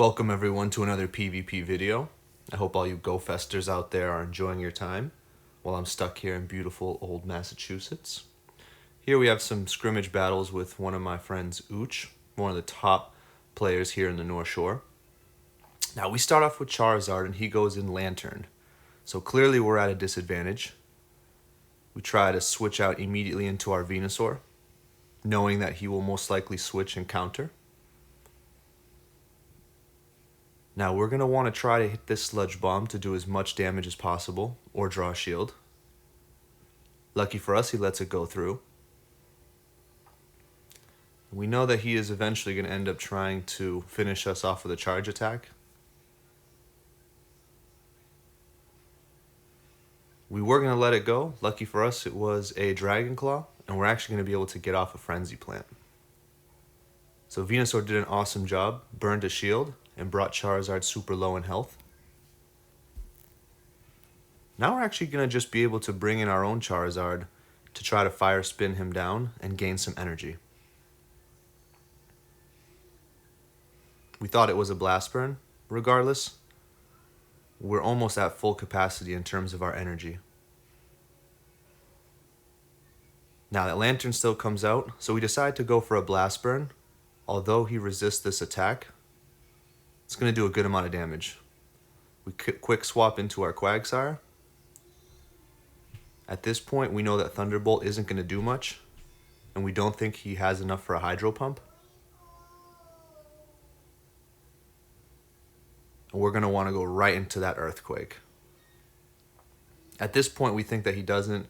Welcome everyone to another PvP video. I hope all you Go-Festers out there are enjoying your time while I'm stuck here in beautiful old Massachusetts. Here we have some scrimmage battles with one of my friends, Ooch, one of the top players here in the North Shore. Now we start off with Charizard and he goes in Lantern. So clearly we're at a disadvantage. We try to switch out immediately into our Venusaur, knowing that he will most likely switch and counter. Now we're going to want to try to hit this Sludge Bomb to do as much damage as possible, or draw a shield. Lucky for us, he lets it go through. We know that he is eventually going to end up trying to finish us off with a charge attack. We were going to let it go. Lucky for us, it was a Dragon Claw, and we're actually going to be able to get off a Frenzy Plant. So Venusaur did an awesome job, burned a shield, and brought Charizard super low in health. Now we're actually going to just be able to bring in our own Charizard to try to fire spin him down and gain some energy. We thought it was a Blast Burn. Regardless, we're almost at full capacity in terms of our energy. Now that Lantern still comes out, so we decide to go for a Blast Burn. Although he resists this attack, it's going to do a good amount of damage. We quick swap into our Quagsire. At this point, we know that Thunderbolt isn't going to do much, and we don't think he has enough for a Hydro Pump. And we're going to want to go right into that Earthquake. At this point, we think that he doesn't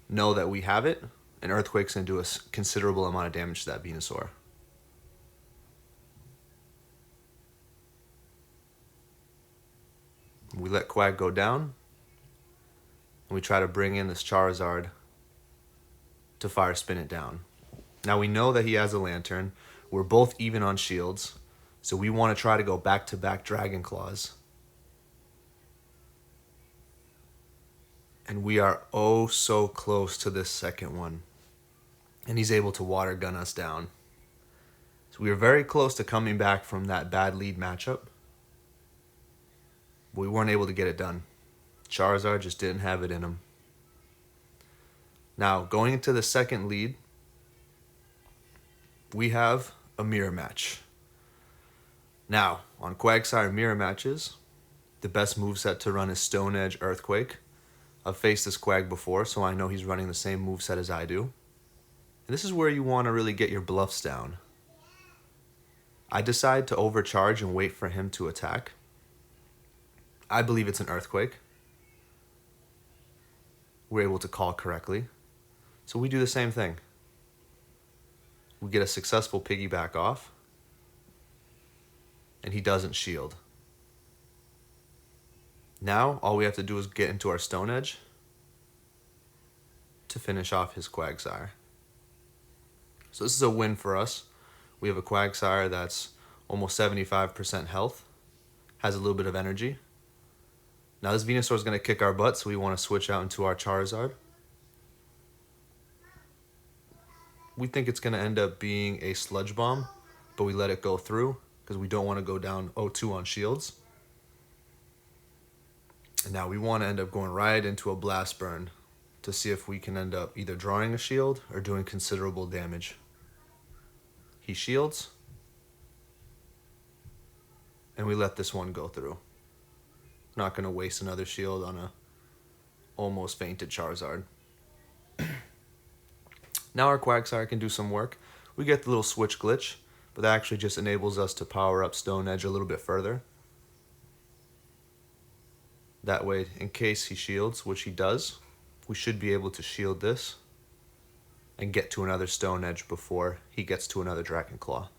know that we have it, and Earthquake's going to do a considerable amount of damage to that Venusaur. We let Quag go down, and we try to bring in this Charizard to fire spin it down. Now we know that he has a Lantern. We're both even on shields, so we want to try to go back-to-back Dragon Claws. And we are oh so close to this second one. And he's able to water gun us down. So we were very close to coming back from that bad lead matchup. But we weren't able to get it done. Charizard just didn't have it in him. Now, going into the second lead, we have a mirror match. Now, on Quagsire mirror matches, the best moveset to run is Stone Edge Earthquake. I've faced this Quag before, so I know he's running the same moveset as I do. And this is where you want to really get your bluffs down. I decide to overcharge and wait for him to attack. I believe it's an Earthquake. We're able to call correctly. So we do the same thing. We get a successful piggyback off. And he doesn't shield. Now, all we have to do is get into our Stone Edge to finish off his Quagsire. So this is a win for us. We have a Quagsire that's almost 75% health, has a little bit of energy. Now this Venusaur is going to kick our butt, so we want to switch out into our Charizard. We think it's going to end up being a Sludge Bomb, but we let it go through because we don't want to go down 0-2 on shields. And now we want to end up going right into a Blast Burn to see if we can end up either drawing a shield or doing considerable damage. He shields, and we let this one go through. Not going to waste another shield on a almost fainted Charizard. Now our Quagsire can do some work. We get the little switch glitch, but that actually just enables us to power up Stone Edge a little bit further. That way, in case he shields, which he does, we should be able to shield this and get to another Stone Edge before he gets to another Dragon Claw.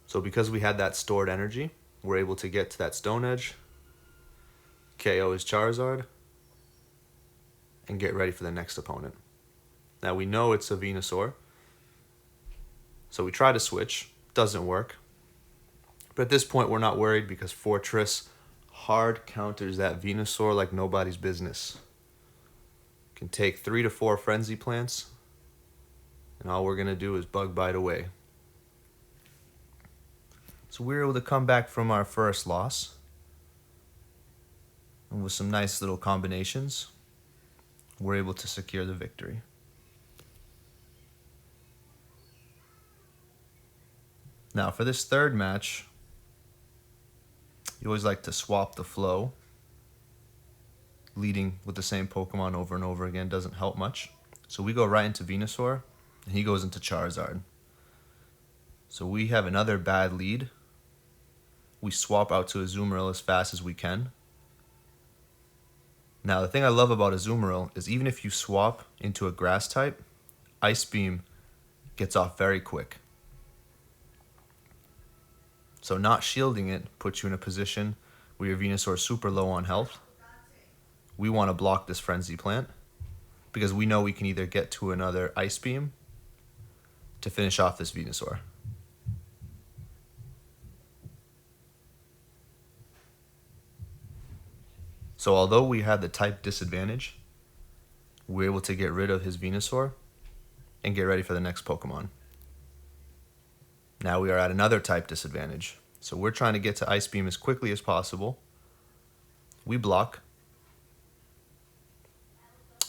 So because we had that stored energy, we're able to get to that Stone Edge, KO his Charizard, and get ready for the next opponent. Now we know it's a Venusaur, so we try to switch. Doesn't work. But at this point, we're not worried because Fortress hard counters that Venusaur like nobody's business. Can take 3 to 4 Frenzy Plants and all we're going to do is bug bite away. So we were able to come back from our first loss, and with some nice little combinations, we're able to secure the victory. Now for this third match, you always like to swap the flow. Leading with the same Pokemon over and over again doesn't help much. So we go right into Venusaur, and he goes into Charizard. So we have another bad lead. We swap out to Azumarill as fast as we can. Now the thing I love about Azumarill is even if you swap into a grass type, Ice Beam gets off very quick. So not shielding it puts you in a position where your Venusaur is super low on health. We want to block this Frenzy Plant because we know we can either get to another Ice Beam to finish off this Venusaur. So although we had the type disadvantage, we're able to get rid of his Venusaur and get ready for the next Pokemon. Now we are at another type disadvantage. So we're trying to get to Ice Beam as quickly as possible. We block.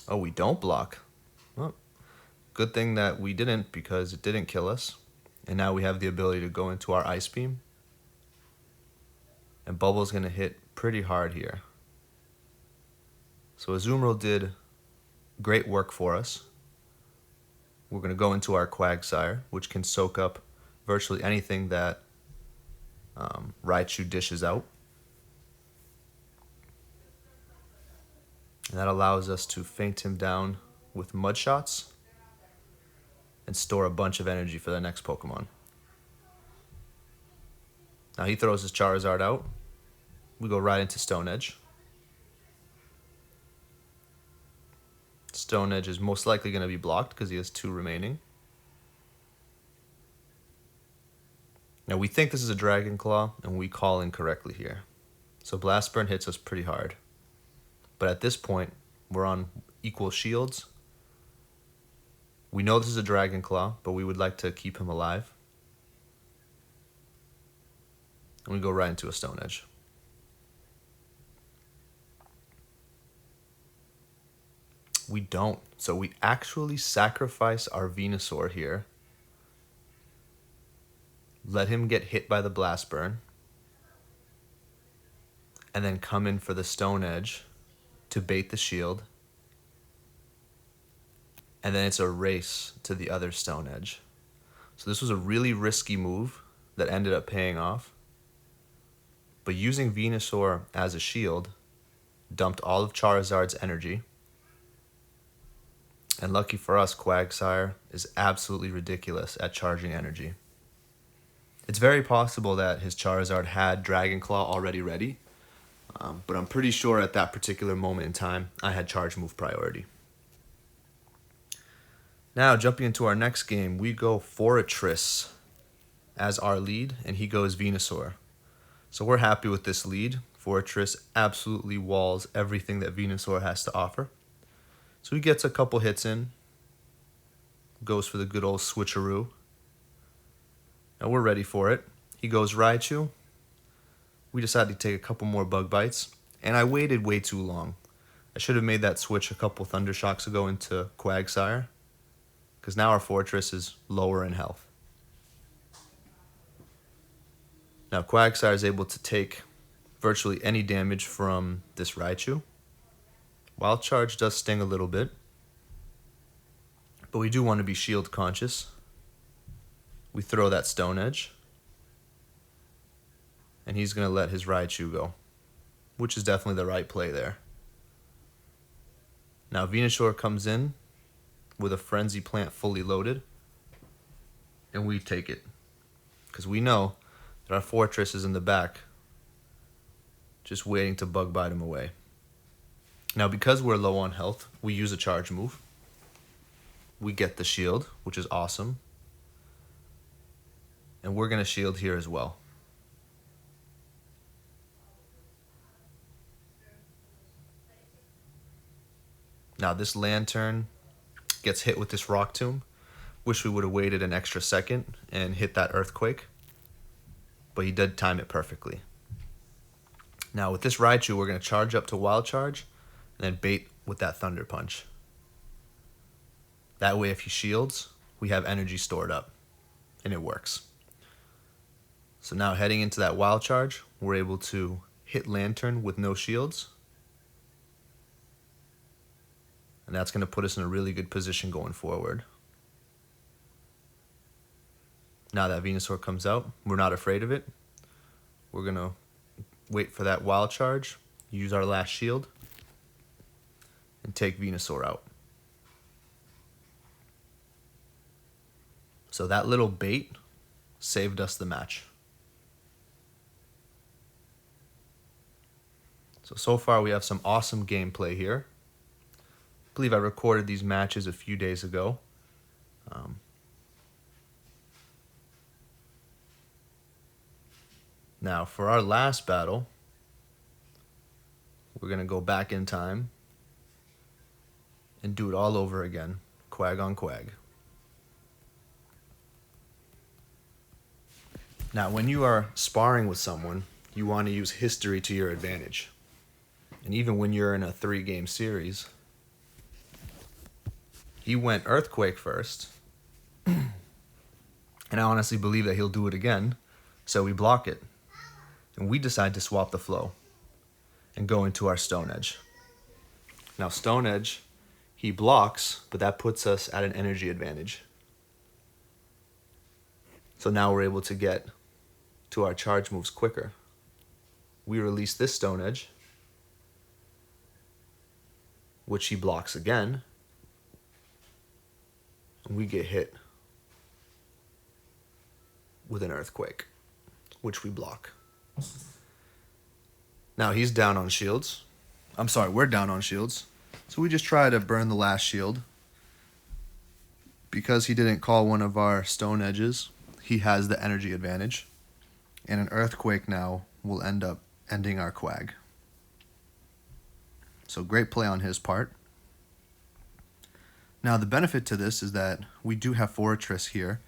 Oh, we don't block. Well, good thing that we didn't because it didn't kill us. And now we have the ability to go into our Ice Beam. And Bubble's going to hit pretty hard here. So Azumarill did great work for us. We're going to go into our Quagsire, which can soak up virtually anything that Raichu dishes out. And that allows us to feint him down with Mud Shots and store a bunch of energy for the next Pokemon. Now he throws his Charizard out. We go right into Stone Edge. Stone Edge is most likely going to be blocked because he has 2 remaining. Now we think this is a Dragon Claw, and we call incorrectly here. So Blast Burn hits us pretty hard. But at this point, we're on equal shields. We know this is a Dragon Claw, but we would like to keep him alive. And we go right into a Stone Edge. We don't. So we actually sacrifice our Venusaur here. Let him get hit by the Blast Burn. And then come in for the Stone Edge to bait the shield. And then it's a race to the other Stone Edge. So this was a really risky move that ended up paying off. But using Venusaur as a shield dumped all of Charizard's energy. And lucky for us, Quagsire is absolutely ridiculous at charging energy. It's very possible that his Charizard had Dragon Claw already ready, but I'm pretty sure at that particular moment in time, I had Charge Move priority. Now, jumping into our next game, we go Forretress as our lead, and he goes Venusaur. So we're happy with this lead. Forretress absolutely walls everything that Venusaur has to offer. So he gets a couple hits in, goes for the good old switcheroo. Now we're ready for it. He goes Raichu. We decided to take a couple more bug bites, and I waited way too long. I should have made that switch a couple Thunder Shocks ago into Quagsire, because now our Forretress is lower in health. Now Quagsire is able to take virtually any damage from this Raichu. Wild Charge does sting a little bit, but we do want to be shield conscious. We throw that Stone Edge, and he's going to let his Raichu go, which is definitely the right play there. Now Venusaur comes in with a Frenzy Plant fully loaded, and we take it, because we know that our Forretress is in the back, just waiting to bug bite him away. Now, because we're low on health, we use a Charge Move. We get the shield, which is awesome. And we're going to shield here as well. Now, this Lantern gets hit with this Rock Tomb, Wish we would have waited an extra second and hit that Earthquake, but he did time it perfectly. Now with this Raichu, we're going to charge up to Wild Charge and then bait with that Thunder Punch. That way if he shields, we have energy stored up, and it works. So now heading into that Wild Charge, we're able to hit Lantern with no shields. And that's going to put us in a really good position going forward. Now that Venusaur comes out, we're not afraid of it. We're going to wait for that Wild Charge, use our last shield, and take Venusaur out. So that little bait saved us the match. So far we have some awesome gameplay here. I believe I recorded these matches a few days ago. Now for our last battle, we're going to go back in time and do it all over again, Quag on Quag. Now when you are sparring with someone, you want to use history to your advantage. And even when you're in a 3-game series, he went Earthquake first, and I honestly believe that he'll do it again, so we block it. And we decide to swap the flow and go into our Stone Edge. Now Stone Edge, he blocks, but that puts us at an energy advantage. So now we're able to get to our charge moves quicker. We release this Stone Edge, which he blocks again, and we get hit with an Earthquake, which we block. Now he's down on shields. I'm sorry, we're down on shields. So we just try to burn the last shield. Because he didn't call one of our Stone Edges, he has the energy advantage. And an Earthquake now will end up ending our Quag. So great play on his part. Now the benefit to this is that we do have Fortress here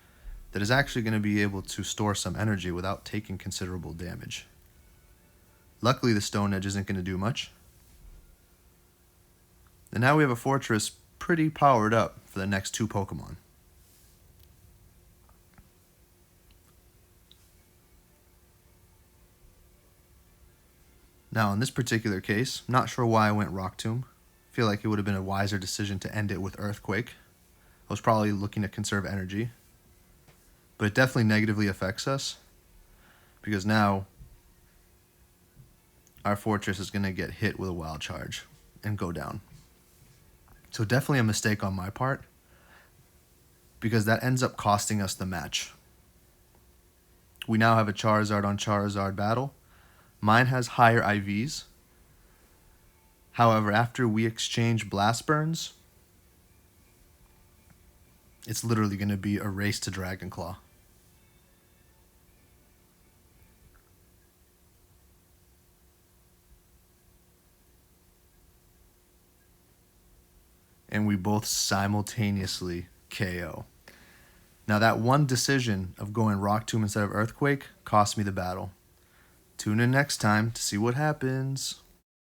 that is actually going to be able to store some energy without taking considerable damage. Luckily the Stone Edge isn't going to do much. And now we have a Fortress pretty powered up for the next 2 Pokemon. Now in this particular case, not sure why I went Rock Tomb. Feel like it would have been a wiser decision to end it with Earthquake. I was probably looking to conserve energy. But it definitely negatively affects us, because now our Fortress is going to get hit with a Wild Charge and go down. So definitely a mistake on my part, because that ends up costing us the match. We now have a Charizard on Charizard battle. Mine has higher IVs. However, after we exchange Blast Burns, it's literally going to be a race to Dragon Claw. And we both simultaneously KO. Now that one decision of going Rock Tomb instead of Earthquake cost me the battle. Tune in next time to see what happens.